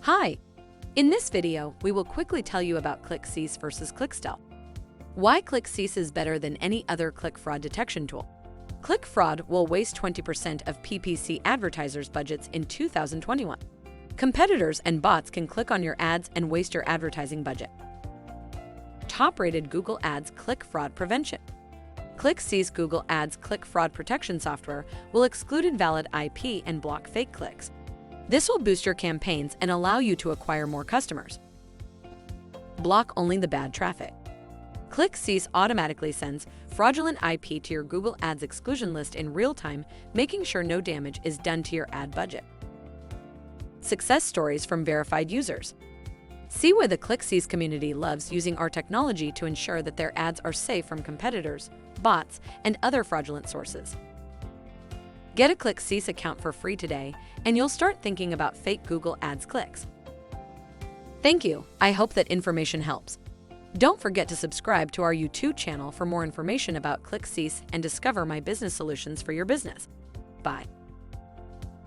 Hi! In this video, we will quickly tell you about ClickCease versus Clixtell. Why ClickCease is better than any other click fraud detection tool. Click fraud will waste 20% of PPC advertisers' budgets in 2021. Competitors and bots can click on your ads and waste your advertising budget. Top-rated Google Ads click fraud prevention. ClickCease Google Ads click fraud protection software will exclude invalid IP and block fake clicks. This will boost your campaigns and allow you to acquire more customers. Block only the bad traffic. ClickCease automatically sends fraudulent IP to your Google Ads exclusion list in real time, making sure no damage is done to your ad budget. Success stories from verified users. See why the ClickCease community loves using our technology to ensure that their ads are safe from competitors, bots, and other fraudulent sources. Get a ClickCease account for free today, and you'll start thinking about fake Google Ads clicks. Thank you. I hope that information helps. Don't forget to subscribe to our YouTube channel for more information about ClickCease and discover my business solutions for your business. Bye.